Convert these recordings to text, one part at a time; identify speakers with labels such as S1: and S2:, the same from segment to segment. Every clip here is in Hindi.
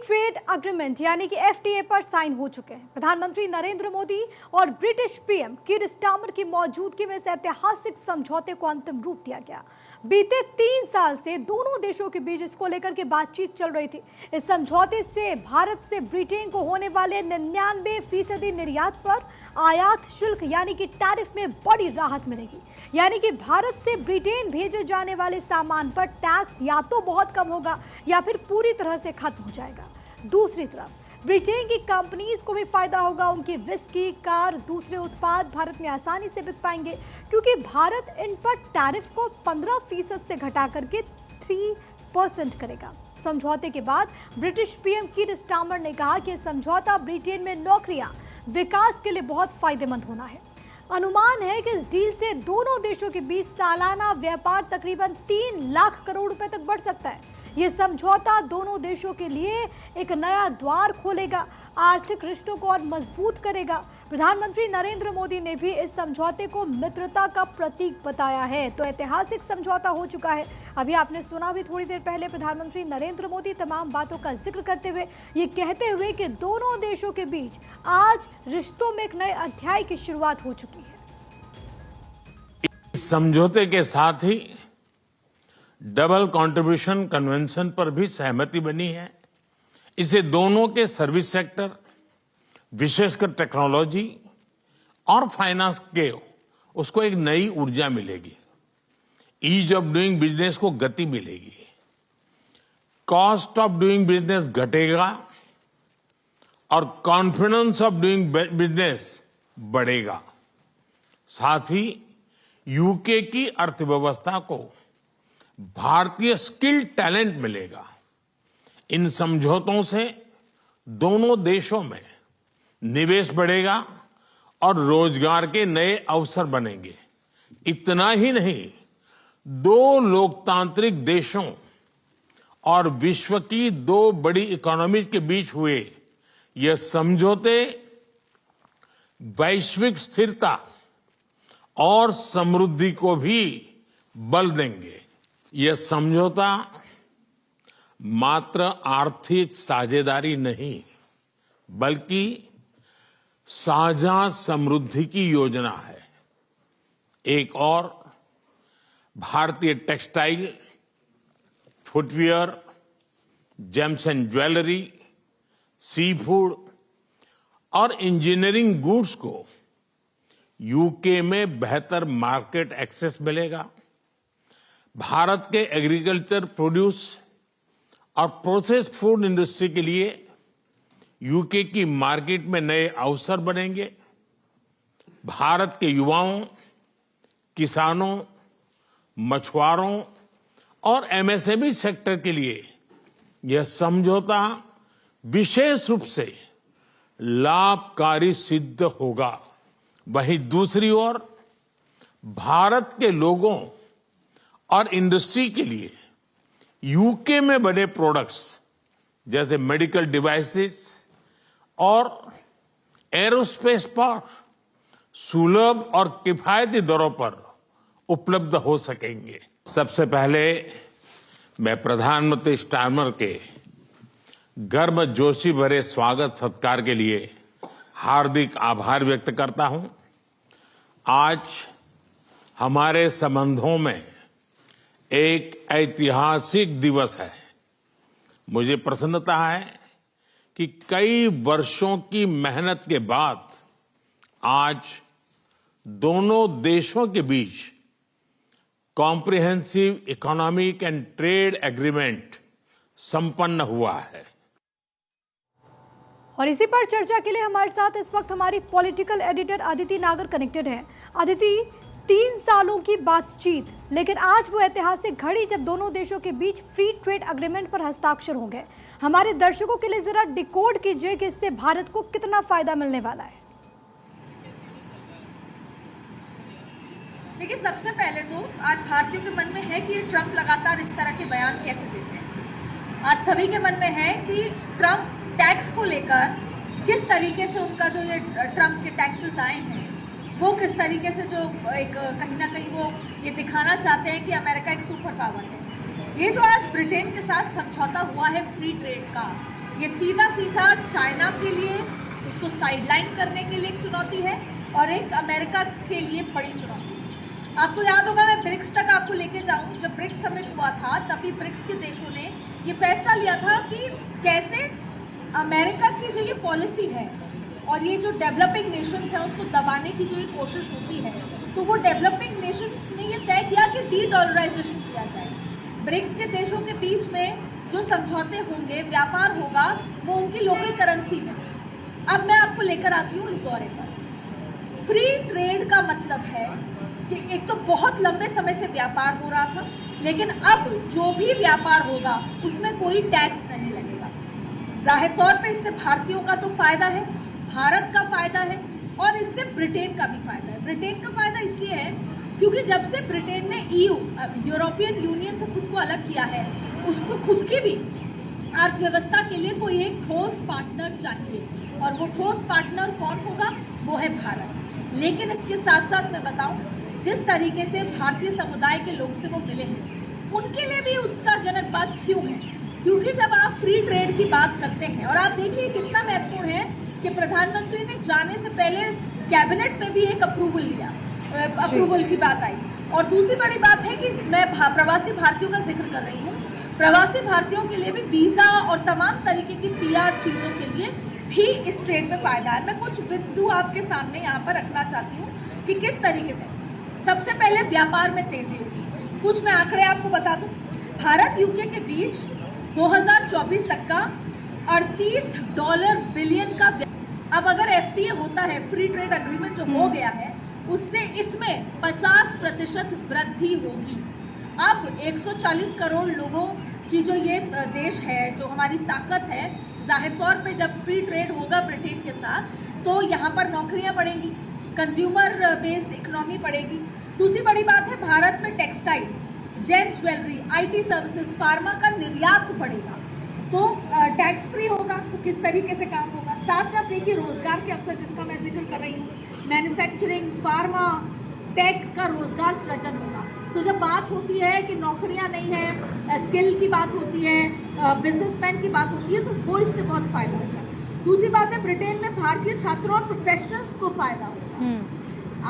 S1: ट्रेड एग्रीमेंट यानी कि एफटीए पर साइन हो चुके हैं। प्रधानमंत्री नरेंद्र मोदी और ब्रिटिश पीएम कीर स्टारमर की मौजूदगी में इस ऐतिहासिक समझौते को अंतिम रूप दिया गया। बीते 3 साल से दोनों देशों के बीच इसको लेकर के बातचीत चल रही थी। इस समझौते से भारत से ब्रिटेन को होने वाले 99% निर्यात पर आयात शुल्क यानी कि टैरिफ में बड़ी राहत मिलेगी। यानी कि भारत से ब्रिटेन भेजे जाने वाले सामान पर टैक्स या तो बहुत कम होगा या फिर पूरी तरह से खत्म हो जाएगा। दूसरी तरफ ब्रिटेन की कंपनीज को भी फायदा होगा। उनकी विस्की, कार, दूसरे उत्पाद भारत में आसानी से बिक पाएंगे क्योंकि भारत इन पर टैरिफ को 15% से घटा करके 3% करेगा। समझौते के बाद ब्रिटिश पीएम कीर स्टारमर ने कहा कि समझौता ब्रिटेन में नौकरियां, विकास के लिए बहुत फायदेमंद होना है। अनुमान है कि इस डील से दोनों देशों के बीच सालाना व्यापार तकरीबन 3 लाख करोड़ रुपए तक बढ़ सकता है। यह समझौता दोनों देशों के लिए एक नया द्वार खोलेगा, आर्थिक रिश्तों को और मजबूत करेगा। प्रधानमंत्री नरेंद्र मोदी ने भी इस समझौते को मित्रता का प्रतीक बताया है। तो ऐतिहासिक समझौता हो चुका है। अभी आपने सुना भी थोड़ी देर पहले प्रधानमंत्री नरेंद्र मोदी तमाम बातों का जिक्र करते हुए ये कहते हुए कि दोनों देशों के बीच आज रिश्तों में एक नए अध्याय की शुरुआत हो चुकी है।
S2: इस समझौते के साथ ही डबल कंट्रीब्यूशन कन्वेंशन पर भी सहमति बनी है। इसे दोनों के सर्विस सेक्टर, विशेषकर टेक्नोलॉजी और फाइनेंस के उसको एक नई ऊर्जा मिलेगी। ईज ऑफ डूइंग बिजनेस को गति मिलेगी, कॉस्ट ऑफ डूइंग बिजनेस घटेगा और कॉन्फिडेंस ऑफ डूइंग बिजनेस बढ़ेगा। साथ ही यूके की अर्थव्यवस्था को भारतीय स्किल टैलेंट मिलेगा। इन समझौतों से दोनों देशों में निवेश बढ़ेगा और रोजगार के नए अवसर बनेंगे। इतना ही नहीं, 2 लोकतांत्रिक देशों और विश्व की 2 बड़ी इकोनॉमीज के बीच हुए यह समझौते वैश्विक स्थिरता और समृद्धि को भी बल देंगे। यह समझौता मात्र आर्थिक साझेदारी नहीं बल्कि साझा समृद्धि की योजना है। एक और भारतीय textile, footwear, gems and jewellery, seafood और इंजीनियरिंग गुड्स को यूके में बेहतर मार्केट एक्सेस मिलेगा। भारत के एग्रीकल्चर प्रोड्यूस और प्रोसेस्ड फूड इंडस्ट्री के लिए यूके की मार्केट में नए अवसर बनेंगे। भारत के युवाओं, किसानों, मछुआरों और एमएसएमई सेक्टर के लिए यह समझौता विशेष रूप से लाभकारी सिद्ध होगा। वहीं दूसरी ओर भारत के लोगों और इंडस्ट्री के लिए यूके में बने प्रोडक्ट्स जैसे मेडिकल डिवाइसेस और एरोस्पेस पार्ट सुलभ और किफायती दरों पर उपलब्ध हो सकेंगे। सबसे पहले मैं प्रधानमंत्री स्टारमर के गर्मजोशी भरे स्वागत सत्कार के लिए हार्दिक आभार व्यक्त करता हूं। आज हमारे संबंधों में एक ऐतिहासिक दिवस है। मुझे प्रसन्नता है कि कई वर्षों की मेहनत के बाद आज दोनों देशों के बीच comprehensive economic and trade agreement संपन्न हुआ है।
S1: और इसी पर चर्चा के लिए हमारे साथ इस वक्त हमारी पॉलिटिकल एडिटर अदिति नागर कनेक्टेड है। अदिति, 3 सालों की बातचीत, लेकिन आज वो ऐतिहासिक घड़ी जब दोनों देशों के बीच फ्री ट्रेड एग्रीमेंट पर हस्ताक्षर होंगे। हमारे दर्शकों के लिए जरा डिकोड कीजिए कि इससे भारत को कितना फायदा मिलने वाला है।
S3: देखिए, सबसे पहले तो आज भारतीयों के मन में है कि ट्रंप लगातार इस तरह के बयान कैसे देते हैं। आज सभी के मन में है कि ट्रंप टैक्स को लेकर किस तरीके से उनका जो ये ट्रंप के टैक्सेस आए हैं वो किस तरीके से जो एक कहीं ना कहीं वो ये दिखाना चाहते हैं कि अमेरिका एक सुपर पावर है। ये जो आज ब्रिटेन के साथ समझौता हुआ है फ्री ट्रेड का, ये सीधा सीधा चाइना के लिए उसको साइडलाइन करने के लिए एक चुनौती है और एक अमेरिका के लिए बड़ी चुनौती है। आपको याद होगा, मैं ब्रिक्स तक आपको लेके जाऊं। जब ब्रिक्स समिट हुआ था तभी ब्रिक्स के देशों ने ये फैसला लिया था कि कैसे अमेरिका की जो ये पॉलिसी है और ये जो डेवलपिंग नेशंस है उसको दबाने की जो ये कोशिश होती है, तो वो डेवलपिंग नेशंस ने ये तय किया कि डी-डॉलराइजेशन किया जाए। ब्रिक्स के देशों के बीच में जो समझौते होंगे, व्यापार होगा, वो उनकी लोकल करेंसी में। अब मैं आपको लेकर आती हूँ इस दौरे पर। फ्री ट्रेड का मतलब है कि एक तो बहुत लंबे समय से व्यापार हो रहा था, लेकिन अब जो भी व्यापार होगा उसमें कोई टैक्स नहीं लगेगा। जाहिर तौर पे इससे भारतीयों का तो फायदा है, भारत का फायदा है और इससे ब्रिटेन का भी फायदा है। ब्रिटेन का फायदा इसलिए है क्योंकि जब से ब्रिटेन ने यूरोपियन यूनियन से खुद को अलग किया है, उसको खुद की भी अर्थव्यवस्था के लिए कोई एक ठोस पार्टनर चाहिए, और वो ठोस पार्टनर कौन होगा? वो है भारत। लेकिन इसके साथ साथ मैं बताऊं, जिस तरीके से भारतीय समुदाय के लोग से वो मिले हैं, उनके लिए भी उत्साहजनक बात क्यों है? क्योंकि जब आप फ्री ट्रेड की बात करते हैं, और आप देखिए कितना महत्वपूर्ण है कि प्रधानमंत्री ने जाने से पहले कैबिनेट में भी एक अप्रूवल की बात आई। और दूसरी बड़ी बात है कि मैं प्रवासी भारतीयों का जिक्र कर रही हूँ। प्रवासी भारतीयों के लिए भी वीज़ा और तमाम तरीके की PR चीज़ों के लिए भी इस ट्रेड में फ़ायदा है। मैं कुछ बिंदु आपके सामने यहाँ पर रखना चाहती हूँ कि किस तरीके से। सबसे पहले व्यापार में तेज़ी होगी। कुछ मैं आंकड़े आपको बता दूँ। भारत UK के बीच 2024 तक का $38 बिलियन का, अब अगर FTA होता है, फ्री ट्रेड एग्रीमेंट जो हो गया है, उससे इसमें 50% वृद्धि होगी। अब 140 करोड़ लोगों की जो ये देश है, जो हमारी ताकत है, जाहिर तौर पे जब फ्री ट्रेड होगा ब्रिटेन के साथ, तो यहाँ पर नौकरियाँ बढ़ेंगी, कंज्यूमर बेस्ड इकोनॉमी बढ़ेगी। दूसरी बड़ी बात है, भारत में textile, James jewellery, IT services, pharma का निर्यात बढ़ेगा, तो टैक्स फ्री होगा, तो किस तरीके से काम होगा। साथ में आप देखिए रोजगार के अवसर जिसका मैं जिक्र कर रही हूँ, मैन्युफैक्चरिंग, फार्मा, टेक का रोजगार सृजन होगा। तो जब बात होती है कि नौकरियां नहीं है, स्किल की बात होती है, बिजनेसमैन की बात होती है, तो वो इससे बहुत फायदा होगा। दूसरी बात है, ब्रिटेन में भारतीय छात्रों और प्रोफेशनल्स को फायदा होगा।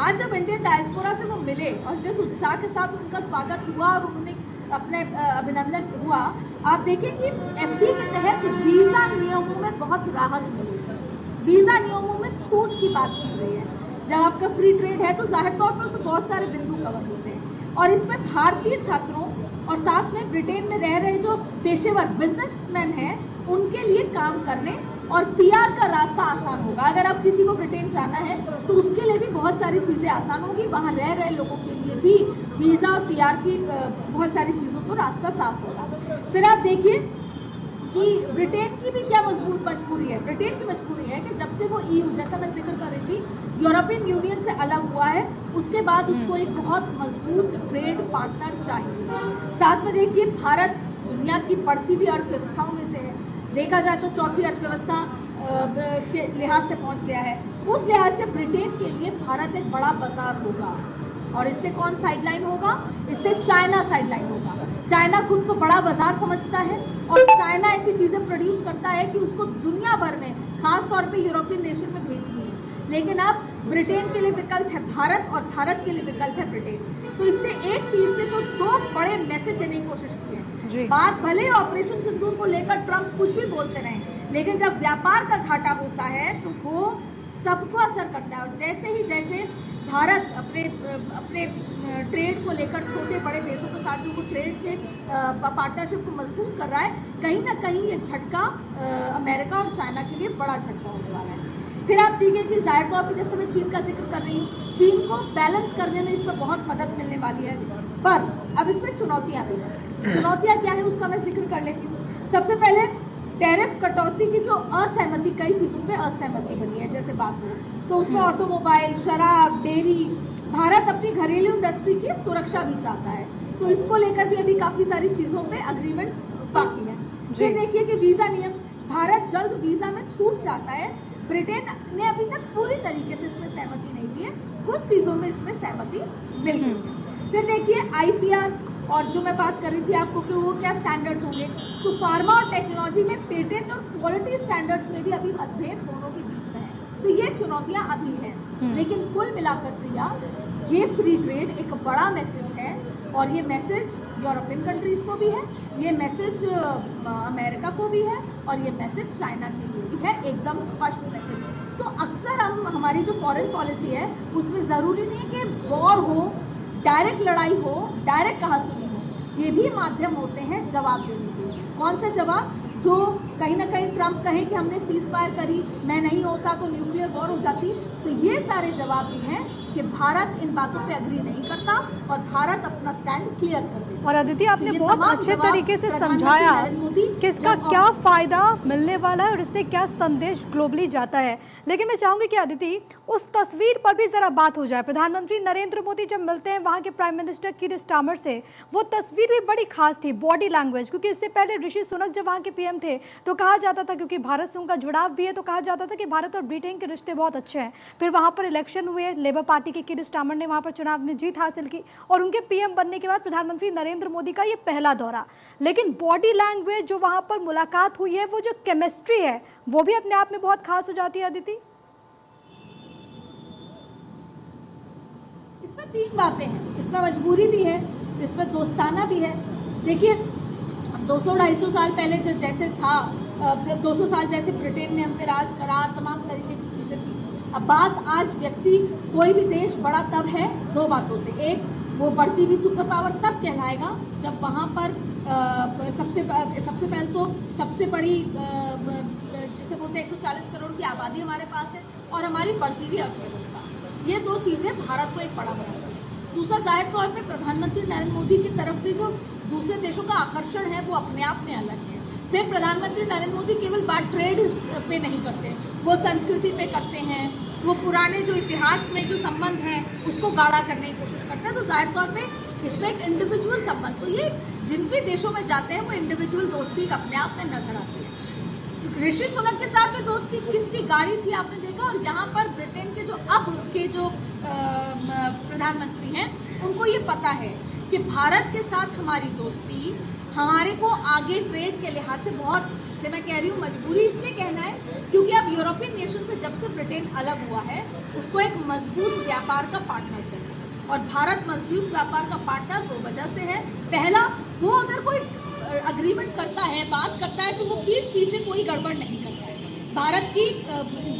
S3: आज जब इंडियन डायस्पोरा से वो मिले और जिस उत्साह के साथ उनका स्वागत हुआ और उन्होंने अपने अभिनंदन हुआ, आप देखें कि FTA के तहत वीज़ा नियमों में बहुत राहत मिलेगी। वीज़ा नियमों में छूट की बात की गई है। जब आपका फ्री ट्रेड है तो जाहिर तौर पर उसमें बहुत सारे बिंदु कवर होते हैं, और इसमें भारतीय छात्रों और साथ में ब्रिटेन में रह रहे जो पेशेवर बिजनेसमैन हैं, उनके लिए काम करने और PR का रास्ता आसान होगा। अगर आप किसी को ब्रिटेन जाना है तो उसके लिए भी बहुत सारी चीज़ें आसान होगी। वहाँ रह रहे लोगों के लिए भी वीज़ा और PR की बहुत सारी चीज़ों को रास्ता साफ होगा। फिर आप देखिए कि ब्रिटेन की भी क्या मजबूत मजबूरी है। ब्रिटेन की मजबूरी है कि जब से वो EU, जैसा मैं जिक्र कर रही थी, यूरोपियन यूनियन से अलग हुआ है, उसके बाद उसको एक बहुत मजबूत ट्रेड पार्टनर चाहिए। साथ में देखिए, भारत दुनिया की बढ़ती हुई अर्थव्यवस्थाओं में से है। देखा जाए तो चौथी अर्थव्यवस्था के लिहाज से पहुंच गया है। उस लिहाज से ब्रिटेन के लिए भारत एक बड़ा बाजार होगा। और इससे कौन साइडलाइन होगा? इससे चाइना साइडलाइन होगा। चाइना खुद को बड़ा बाजार समझता है और चाइना ऐसी चीज़ें प्रोड्यूस करता है कि उसको दुनिया भर में, खास तौर पे यूरोपियन नेशन में भेजनी है। लेकिन अब ब्रिटेन के लिए विकल्प है भारत और भारत के लिए विकल्प है ब्रिटेन। तो इससे एक तीर से जो दो बड़े मैसेज देने की कोशिश की है। बात भले ऑपरेशन सिंदूर को लेकर ट्रंप कुछ भी बोलते रहे, लेकिन जब व्यापार का घाटा होता है तो वो सबको असर करता है। और जैसे भारत अपने ट्रेड को लेकर छोटे बड़े देशों के साथ जो ट्रेड के पार्टनरशिप को मजबूत कर रहा है, कहीं ना कहीं ये झटका अमेरिका और चाइना के लिए बड़ा झटका होने वाला है। फिर आप देखिए कि जाहिर तौर पर जैसे मैं चीन का जिक्र कर रही हूँ, चीन को बैलेंस करने में इसमें बहुत मदद मिलने वाली है। पर अब इसमें चुनौतियाँ भी हैं। चुनौतियाँ क्या है उसका मैं जिक्र कर लेती हूँ। सबसे पहले टैरिफ कटौती की जो असहमति, कई चीज़ों पे असहमति बनी है, जैसे बात हो तो उसमें ऑटोमोबाइल, शराब, डेयरी, भारत अपनी घरेलू इंडस्ट्री की सुरक्षा भी चाहता है, तो इसको लेकर भी अभी काफ़ी सारी चीज़ों पे अग्रीमेंट बाकी है। फिर देखिए कि वीज़ा नियम, भारत जल्द वीज़ा में छूट चाहता है। ब्रिटेन ने अभी तक पूरी तरीके से इसमें सहमति नहीं दी है, कुछ चीज़ों में इसमें सहमति मिल गई है। फिर देखिए IPR, और जो मैं बात कर रही थी आपको कि वो क्या स्टैंडर्ड्स होंगे, तो फार्मा और टेक्नोलॉजी में पेटेंट और क्वालिटी स्टैंडर्ड्स में भी अभी मतभेद दोनों के बीच में है। तो ये चुनौतियां अभी हैं, लेकिन कुल मिलाकर प्रिया, ये फ्री ट्रेड एक बड़ा मैसेज है, और ये मैसेज यूरोपियन कंट्रीज को भी है, ये मैसेज अमेरिका को भी है, और ये मैसेज चाइना के लिए भी है, एकदम स्पष्ट मैसेज। तो अक्सर हमारी जो फॉरेन पॉलिसी है उसमें ज़रूरी नहीं कि वॉर हो, डायरेक्ट लड़ाई हो, डायरेक्ट कहासुनी हो, ये भी माध्यम होते हैं जवाब देने के। कौन सा जवाब? जो कहीं ना कहीं ट्रंप कहे कि हमने सीज फायर करी, मैं नहीं होता तो न्यूक्लियर वॉर हो जाती, तो ये सारे जवाब भी हैं कि भारत इन बातों पे अग्री नहीं करता और भारत अपना स्टैंड क्लियर कर देता।
S1: और अदिति, आपने बहुत अच्छे तरीके से समझाया कि इसका क्या फायदा मिलने वाला है और इससे क्या संदेश ग्लोबली जाता है। लेकिन मैं चाहूंगी कि अदिति, उस तस्वीर पर भी जरा बात हो जाए। प्रधानमंत्री नरेंद्र मोदी जब मिलते हैं वहां के प्राइम मिनिस्टर कीर स्टार्मर से, वो तस्वीर भी बड़ी खास थी, बॉडी लैंग्वेज, क्योंकि इससे पहले ऋषि सुनक जब वहां के पीएम थे तो कहा जाता था, क्योंकि भारत से उनका जुड़ाव भी है, तो कहा जाता था कि भारत और ब्रिटेन के रिश्ते बहुत अच्छे हैं। फिर वहां पर इलेक्शन हुए, लेबर पार्टी के कीर स्टार्मर ने वहां पर चुनाव में जीत हासिल की, और उनके पीएम बनने के बाद प्रधानमंत्री नरेंद्र मोदी का ये पहला दौरा। लेकिन बॉडी लैंग्वेज जो वहां पर मुलाकात हुई है, वो जो केमिस्ट्री है, वो भी अपने आप में बहुत खास हो जाती है। अदिति,
S3: इसमें तीन बातें हैं, इसमें मजबूरी भी है, इसमें दोस्ताना भी है। देखिए, 200-250 साल पहले जैसे था, 200 साल जैसे ब्रिटेन ने हम पे राज करा, तमाम तरीके की चीज़ें थी। अब बात आज व्यक्ति, कोई भी देश बड़ा तब है दो बातों से। एक, वो बढ़ती हुई सुपर पावर तब कहलाएगा जब वहाँ पर सबसे पहले तो सबसे बड़ी जिसे बोलते हैं 140 करोड़ की आबादी हमारे पास है, और हमारी बढ़ती हुई अर्थव्यवस्था, ये दो चीज़ें भारत को एक बड़ा बनाती है। दूसरा, जाहिर तौर पे प्रधानमंत्री नरेंद्र मोदी की तरफ भी जो दूसरे देशों का आकर्षण है वो अपने आप में अलग है। फिर प्रधानमंत्री नरेंद्र मोदी केवल बात ट्रेड पे नहीं करते, वो संस्कृति पे करते हैं, वो पुराने जो इतिहास में जो संबंध हैं उसको गाढ़ा करने की कोशिश करते हैं। तो जाहिर तौर पे इसमें एक इंडिविजुअल संबंध, तो ये जिन भी देशों में जाते हैं वो इंडिविजुअल दोस्ती अपने आप में नजर आती है। ऋषि सुनक के साथ में दोस्ती कितनी गाढ़ी थी आपने देखा, और यहाँ पर ब्रिटेन के जो अब के जो प्रधानमंत्री हैं उनको ये पता है कि भारत के साथ हमारी दोस्ती हमारे को आगे ट्रेड के लिहाज से बहुत, से मैं कह रही हूँ मजबूरी इसलिए कहना है क्योंकि अब यूरोपियन नेशन से जब से ब्रिटेन अलग हुआ है उसको एक मजबूत व्यापार का पार्टनर चाहिए, और भारत मजबूत व्यापार का पार्टनर दो वजह से है। पहला, वो अगर कोई अग्रीमेंट करता है, बात करता है, तो वो पीठ पीछे कोई गड़बड़ नहीं करता है। भारत की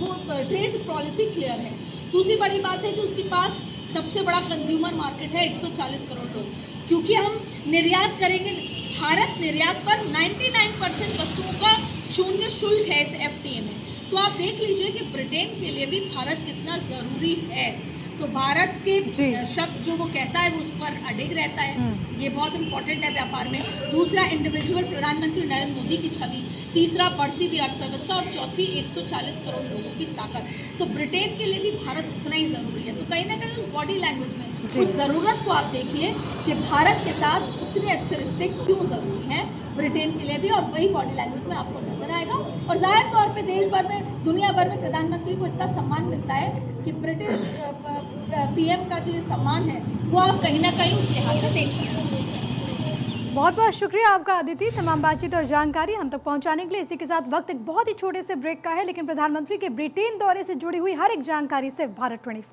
S3: वो ट्रेड पॉलिसी क्लियर है। दूसरी बड़ी बात है कि उसके पास सबसे बड़ा कंज्यूमर मार्केट है, 140 करोड़ लोग, क्योंकि हम निर्यात करेंगे। भारत निर्यात पर 99% वस्तुओं का शून्य शुल्क है इस FTA में। तो आप देख लीजिए कि ब्रिटेन के लिए भी भारत कितना जरूरी है। तो भारत के शब्द जो वो कहता है वो उस पर अडिग रहता है, ये बहुत इंपॉर्टेंट है व्यापार में। दूसरा, इंडिविजुअल प्रधानमंत्री नरेंद्र मोदी की छवि। तीसरा, बढ़ती हुई अर्थव्यवस्था। और चौथी, 140 करोड़ लोगों की ताकत। तो ब्रिटेन के लिए भी भारत उतना ही जरूरी है। तो कहीं ना कहीं उस बॉडी लैंग्वेज में उस जरूरत को आप देखिए कि भारत के साथ उतने अच्छे रिश्ते क्यों जरूरी हैं ब्रिटेन के लिए भी, और वही बॉडी लैंग्वेज में आपको नजर आएगा। और जाहिर तौर पे देश भर में, दुनिया भर में प्रधानमंत्री को इतना सम्मान मिलता है कि ब्रिटिश PM का जो ये सम्मान है वो आप कहीं ना कहीं उस लिहाज से देख सकते हैं।
S1: बहुत बहुत शुक्रिया आपका अदिति, तमाम बातचीत और जानकारी हम तक पहुंचाने के लिए। इसी के साथ वक्त एक बहुत ही छोटे से ब्रेक का है, लेकिन प्रधानमंत्री के ब्रिटेन दौरे से जुड़ी हुई हर एक जानकारी से भारत 24।